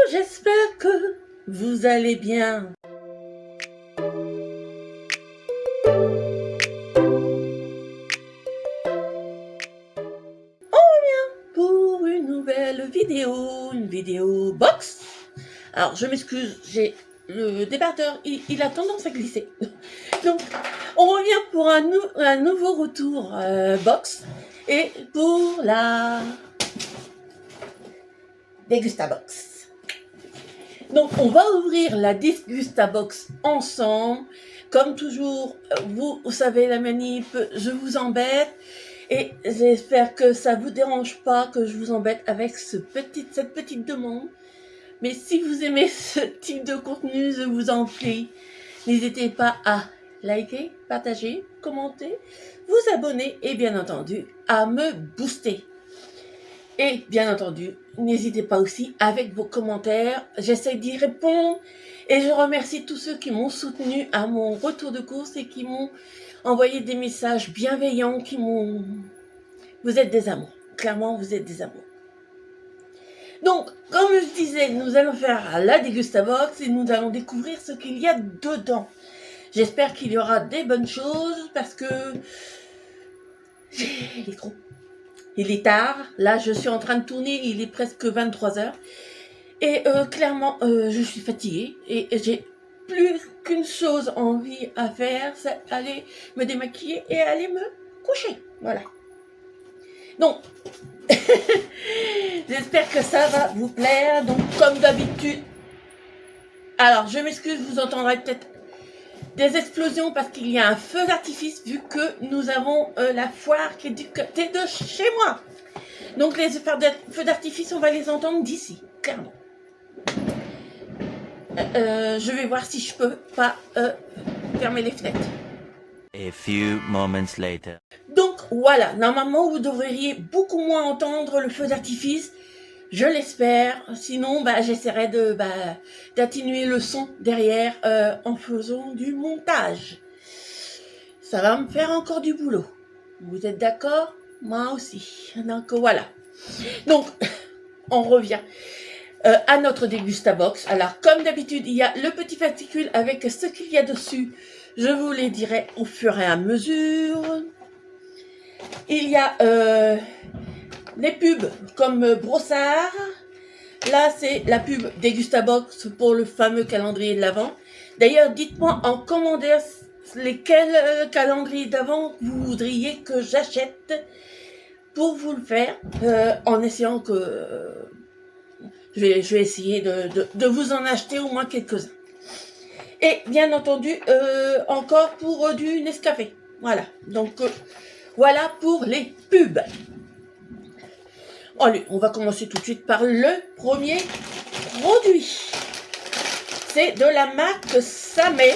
j'espère que vous allez bien. On revient pour une nouvelle vidéo, une vidéo box. Alors je m'excuse, j'ai le débardeur, il a tendance à glisser. Donc on revient pour un nouveau retour box et pour la Dégustabox. Donc on va ouvrir la Dégustabox ensemble. Comme toujours, vous savez la manip, je vous embête. Et j'espère que ça vous dérange pas que je vous embête avec cette petite demande. Mais si vous aimez ce type de contenu, je vous en prie, n'hésitez pas à liker, partager, commenter, vous abonner et bien entendu à me booster. Et bien entendu, n'hésitez pas aussi avec vos commentaires, j'essaie d'y répondre et je remercie tous ceux qui m'ont soutenu à mon retour de course et qui m'ont envoyé des messages bienveillants, Vous êtes des amours, clairement vous êtes des amours. Donc, comme je disais, nous allons faire la Dégustabox et nous allons découvrir ce qu'il y a dedans. J'espère qu'il y aura des bonnes choses parce que il est tard, là je suis en train de tourner, il est presque 23h. Et clairement, je suis fatiguée et j'ai plus qu'une chose envie à faire, c'est aller me démaquiller et aller me coucher. Voilà. Donc, j'espère que ça va vous plaire. Donc, comme d'habitude, alors je m'excuse, vous entendrez peut-être des explosions parce qu'il y a un feu d'artifice vu que nous avons la foire qui est du côté de chez moi. Donc, les feux d'artifice, on va les entendre d'ici, clairement. Je vais voir si je peux pas fermer les fenêtres. A few moments later. Donc voilà, normalement vous devriez beaucoup moins entendre le feu d'artifice, je l'espère. Sinon, j'essaierai d'atténuer le son derrière en faisant du montage. Ça va me faire encore du boulot. Vous êtes d'accord? Moi aussi. Donc voilà. Donc on revient à notre Dégustabox. Alors comme d'habitude, il y a le petit fascicule avec ce qu'il y a dessus. Je vous les dirai au fur et à mesure. Il y a les pubs comme Brossard. Là, c'est la pub Dégustabox pour le fameux calendrier de l'Avent. D'ailleurs, dites-moi en commentaire lesquels calendriers d'Avent vous voudriez que j'achète pour vous le faire, en essayant que... je vais essayer de vous en acheter au moins quelques-uns. Et bien entendu, encore pour du Nescafé. Voilà. Donc, voilà pour les pubs. Allez, on va commencer tout de suite par le premier produit. C'est de la marque Samé.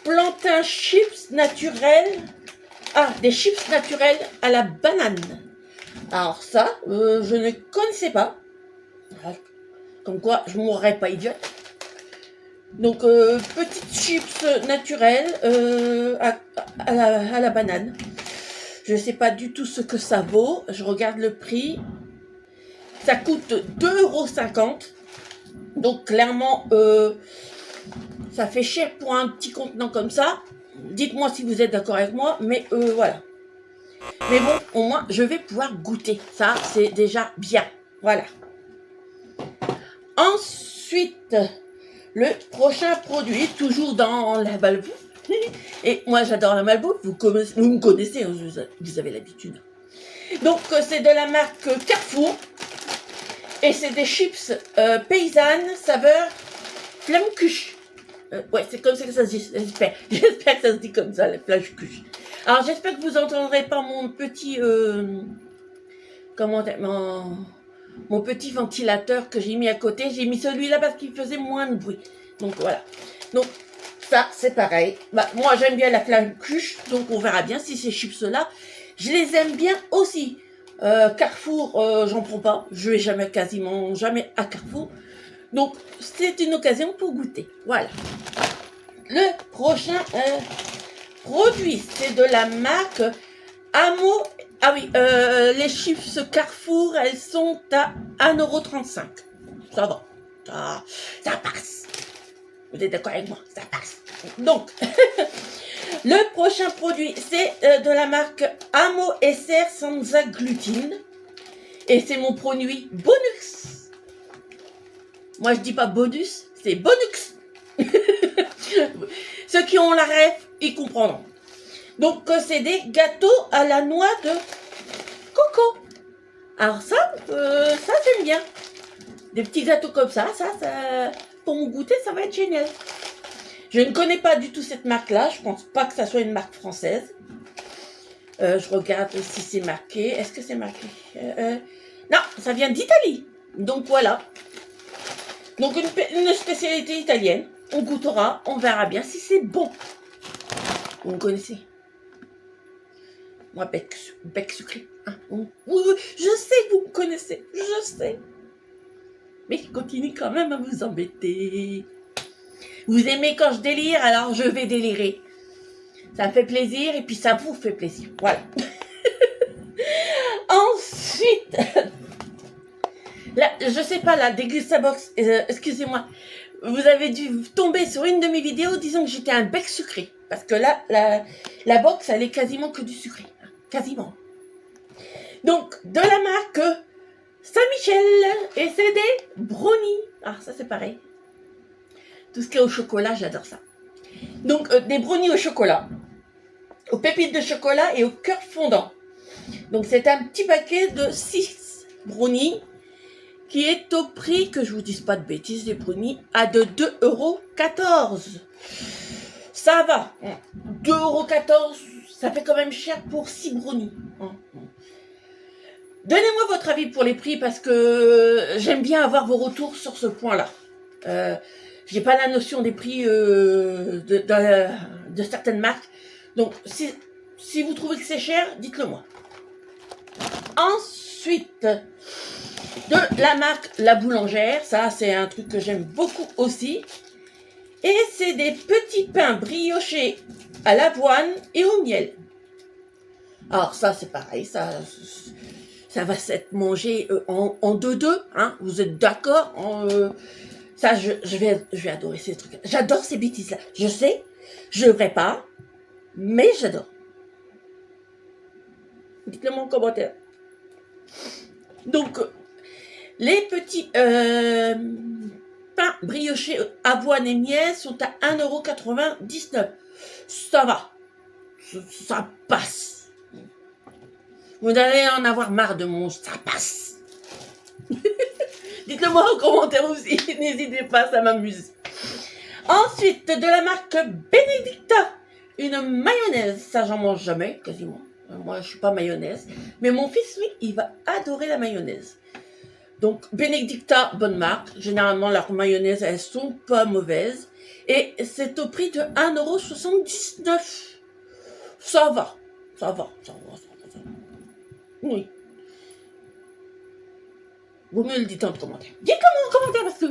Plantain chips naturels. Ah, des chips naturels à la banane. Alors ça, je ne connaissais pas. Comme quoi, je ne mourrais pas idiote. Donc, petites chips naturelles à la banane. Je ne sais pas du tout ce que ça vaut. Je regarde le prix. Ça coûte 2,50 €. Donc, clairement, ça fait cher pour un petit contenant comme ça. Dites-moi si vous êtes d'accord avec moi. Mais voilà. Mais bon, au moins, je vais pouvoir goûter. Ça, c'est déjà bien. Voilà. Ensuite... le prochain produit, toujours dans la malbouffe. Et moi, j'adore la malbouffe. Vous me connaissez, hein, vous avez l'habitude. Donc, c'est de la marque Carrefour. Et c'est des chips paysannes, saveur flamme-cuche. Ouais, c'est comme ça que ça se dit, j'espère. J'espère que ça se dit comme ça, la flamme-cuche. Alors, j'espère que vous n'entendrez pas mon petit... mon petit ventilateur que j'ai mis à côté. J'ai mis celui-là parce qu'il faisait moins de bruit. Donc voilà. Donc ça, c'est pareil. Moi, j'aime bien la flamme-cuche. Donc on verra bien si ces chips-là, je les aime bien aussi. Carrefour, j'en prends pas. Je vais quasiment jamais à Carrefour. Donc c'est une occasion pour goûter. Voilà. Le prochain produit, c'est de la marque Amo. Ah oui, les chips Carrefour, elles sont à 1,35 €. Ça va. Ça passe. Vous êtes d'accord avec moi? Ça passe. Donc, le prochain produit, c'est de la marque Amo SR sans gluten. Et c'est mon produit bonus. Moi, je dis pas bonus, c'est bonus. Ceux qui ont la ref, ils comprendront. Donc, c'est des gâteaux à la noix de coco. Alors ça j'aime bien. Des petits gâteaux comme ça, pour mon goûter, ça va être génial. Je ne connais pas du tout cette marque-là. Je pense pas que ça soit une marque française. Je regarde si c'est marqué. Est-ce que c'est marqué? Non, ça vient d'Italie. Donc voilà. Donc une spécialité italienne. On goûtera, on verra bien si c'est bon. Vous me connaissez? Moi, bec sucré. Hein? Oui, je sais que vous me connaissez. Je sais. Mais je continue quand même à vous embêter. Vous aimez quand je délire, alors je vais délirer. Ça me fait plaisir et puis ça vous fait plaisir. Voilà. Ensuite, là, je sais pas, la Degustabox, excusez-moi, vous avez dû tomber sur une de mes vidéos disant que j'étais un bec sucré. Parce que là, la box, elle est quasiment que du sucré. Quasiment. Donc, de la marque Saint-Michel, et c'est des brownies. Ah, ça c'est pareil. Tout ce qui est au chocolat, j'adore ça. Donc, des brownies au chocolat, aux pépites de chocolat et au cœur fondant. Donc, c'est un petit paquet de 6 brownies qui est au prix, que je vous dise pas de bêtises, des brownies, à de 2,14 €. Ça va. 2,14 €, ça fait quand même cher pour 6 brownies. Donnez-moi votre avis pour les prix parce que j'aime bien avoir vos retours sur ce point-là. J'ai pas la notion des prix de certaines marques. Donc, si vous trouvez que c'est cher, dites-le moi. Ensuite, de la marque La Boulangère. Ça, c'est un truc que j'aime beaucoup aussi. Et c'est des petits pains briochés à l'avoine et au miel. Alors ça, c'est pareil. Ça va s'être mangé en 2-2. Hein, vous êtes d'accord? Ça, je vais adorer ces trucs. J'adore ces bêtises-là. Je sais, je ne devrais pas, mais j'adore. Dites-le moi en commentaire. Donc, les petits pains briochés avoine et miel sont à 1,99 €. Ça va. Ça passe. Vous allez en avoir marre de mon ça passe. Dites-le moi en commentaire aussi. N'hésitez pas, ça m'amuse. Ensuite, de la marque Benedicta. Une mayonnaise. Ça, j'en mange jamais, quasiment. Moi, je suis pas mayonnaise. Mais mon fils, lui, il va adorer la mayonnaise. Donc, Benedicta, bonne marque. Généralement, leurs mayonnaises, elles sont pas mauvaises. Et c'est au prix de 1,79 €. Ça va. Ça va. Oui. Vous me le dites en commentaire. Dites-le en commentaire parce que...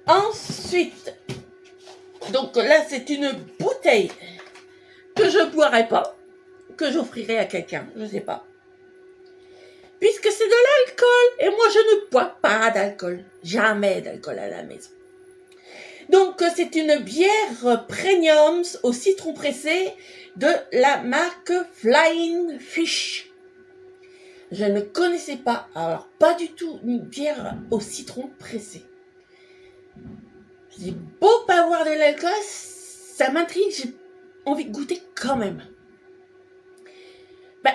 Ensuite, donc là, c'est une bouteille que je ne boirai pas, que j'offrirai à quelqu'un, je ne sais pas. Puisque c'est de l'alcool, et moi, je ne bois pas d'alcool. Jamais d'alcool à la maison. Donc, c'est une bière premium au citron pressé de la marque Flying Fish. Je ne connaissais pas, alors pas du tout une bière au citron pressé. J'ai beau pas avoir de l'alcool, ça m'intrigue, j'ai envie de goûter quand même.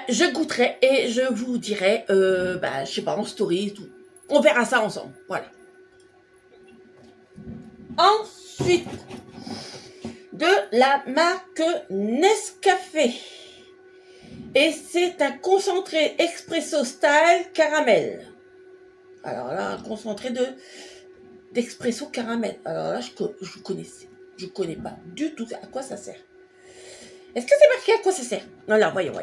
Je goûterai et je vous dirai, je sais pas, en story et tout. On verra ça ensemble, voilà. Ensuite, de la marque Nescafé. Et c'est un concentré expresso style caramel. Alors là, un concentré d'expresso caramel. Alors là, je connaissais. Je connais pas du tout à quoi ça sert. Est-ce que c'est marqué à quoi ça sert? Alors, voyons.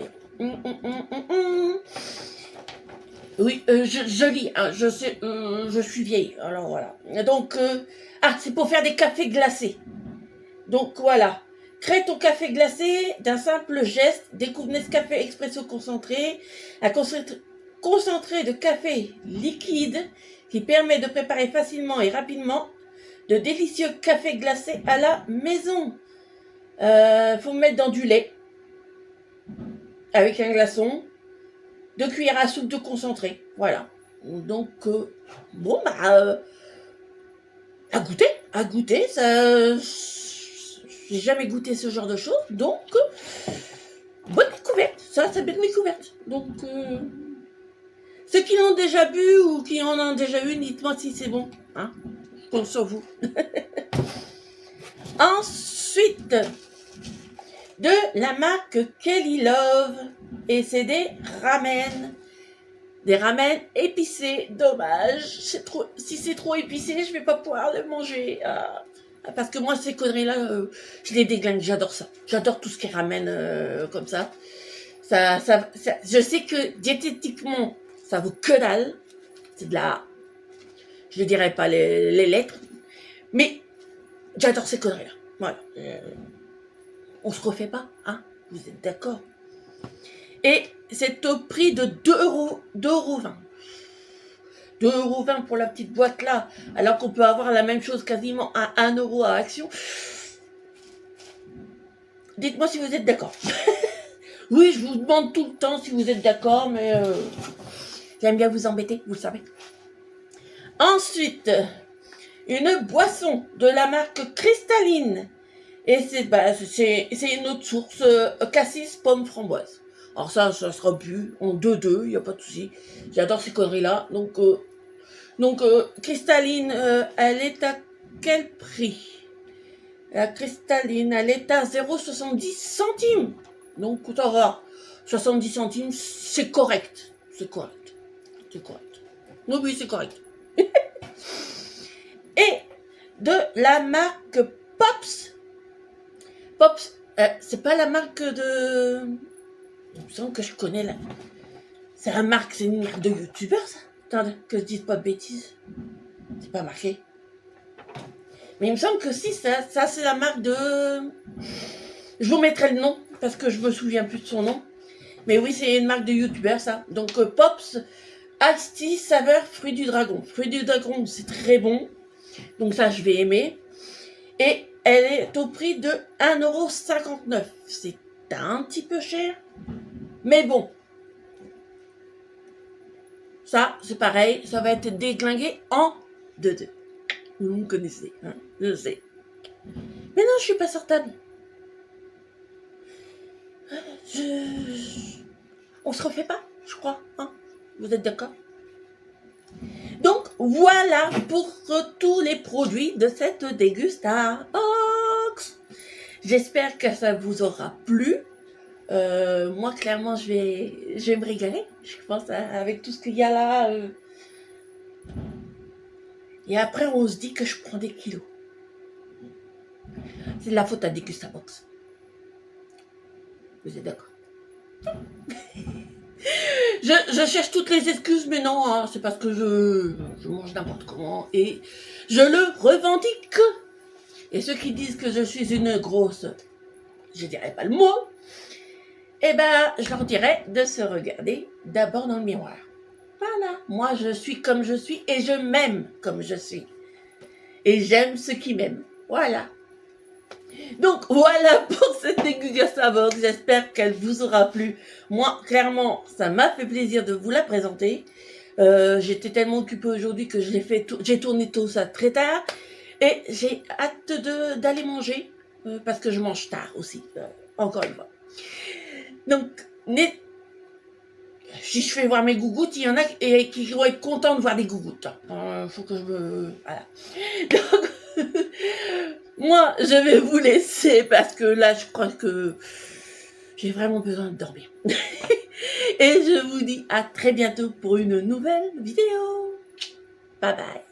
Oui, je lis. Hein, je sais, je suis vieille. Alors voilà. Donc, c'est pour faire des cafés glacés. Donc voilà. Crée ton café glacé d'un simple geste. Découvre Nescafé Expresso concentré. Un concentré concentré de café liquide qui permet de préparer facilement et rapidement de délicieux cafés glacés à la maison. Faut mettre dans du lait avec un glaçon, 2 cuillères à soupe de concentré. Voilà. Donc, bon, à goûter, ça, j'ai jamais goûté ce genre de choses, donc, bonne découverte, ça, c'est bonne découverte. Donc, ceux qui l'ont déjà bu ou qui en ont déjà eu, dites-moi si c'est bon, hein, je compte sur vous. Ensuite, de la marque Kelly Love, et c'est des ramen épicés. Dommage, si c'est trop épicé, je vais pas pouvoir le manger. Parce que moi, ces conneries-là, je les déglingue, j'adore ça. J'adore tout ce qui est ramen comme ça. Je sais que diététiquement, ça vaut que dalle. C'est de la... Je ne dirais pas les lettres, mais j'adore ces conneries-là. Voilà. On se refait pas, hein? Vous êtes d'accord? Et c'est au prix de 2,20 €. 2,20 € pour la petite boîte là, alors qu'on peut avoir la même chose quasiment à 1 € à Action. Dites-moi si vous êtes d'accord. Oui, je vous demande tout le temps si vous êtes d'accord, mais j'aime bien vous embêter, vous le savez. Ensuite, une boisson de la marque Cristalline. Et c'est une autre source, cassis, pomme, framboise. Alors ça sera bu en 2-2, il n'y a pas de souci. J'adore ces conneries-là. Donc, Cristalline, elle est à quel prix? La Cristalline, elle est à 0,70 centimes. Donc, ça va. 70 centimes, c'est correct. C'est correct. Oui, c'est correct. Et de la marque Pops. Pops, c'est pas la marque de... Il me semble que je connais là. C'est une marque de youtubeur, ça. Attendez, que je dise pas de bêtises. C'est pas marqué. Mais il me semble que si, ça c'est la marque de... Je vous mettrai le nom, parce que je me souviens plus de son nom. Mais oui, c'est une marque de youtubeur, ça. Donc, Pops, Ice Tea, saveur, fruit du dragon. Fruit du dragon, c'est très bon. Donc ça, je vais aimer. Et elle est au prix de 1,59 €. C'est un petit peu cher. Mais bon. Ça, c'est pareil. Ça va être déglingué en 2-2. Vous me connaissez, hein, je sais. Mais non, je suis pas sur table. On se refait pas, je crois. Hein, vous êtes d'accord? Donc, voilà pour tous les produits de cette dégustabox. J'espère que ça vous aura plu. Moi, clairement, je vais me régaler. Je pense avec tout ce qu'il y a là. Et après, on se dit que je prends des kilos. C'est de la faute à Dégustabox. Vous êtes d'accord? Je cherche toutes les excuses, mais non, hein, c'est parce que je mange n'importe comment et je le revendique. Et ceux qui disent que je suis une grosse, je dirais pas le mot, eh ben, je leur dirais de se regarder d'abord dans le miroir. Voilà, moi je suis comme je suis et je m'aime comme je suis. Et j'aime ceux qui m'aiment. Voilà. Donc voilà pour cette dégustabox, j'espère qu'elle vous aura plu. Moi, clairement, ça m'a fait plaisir de vous la présenter. J'étais tellement occupée aujourd'hui que j'ai tourné tout ça très tard. Et j'ai hâte d'aller manger, parce que je mange tard aussi, encore une fois. Donc, si je fais voir mes gougouttes, il y en a qui vont être contents de voir des gougouttes. Faut que je me... Voilà. Donc, moi, je vais vous laisser parce que là, je crois que j'ai vraiment besoin de dormir. Et je vous dis à très bientôt pour une nouvelle vidéo. Bye bye.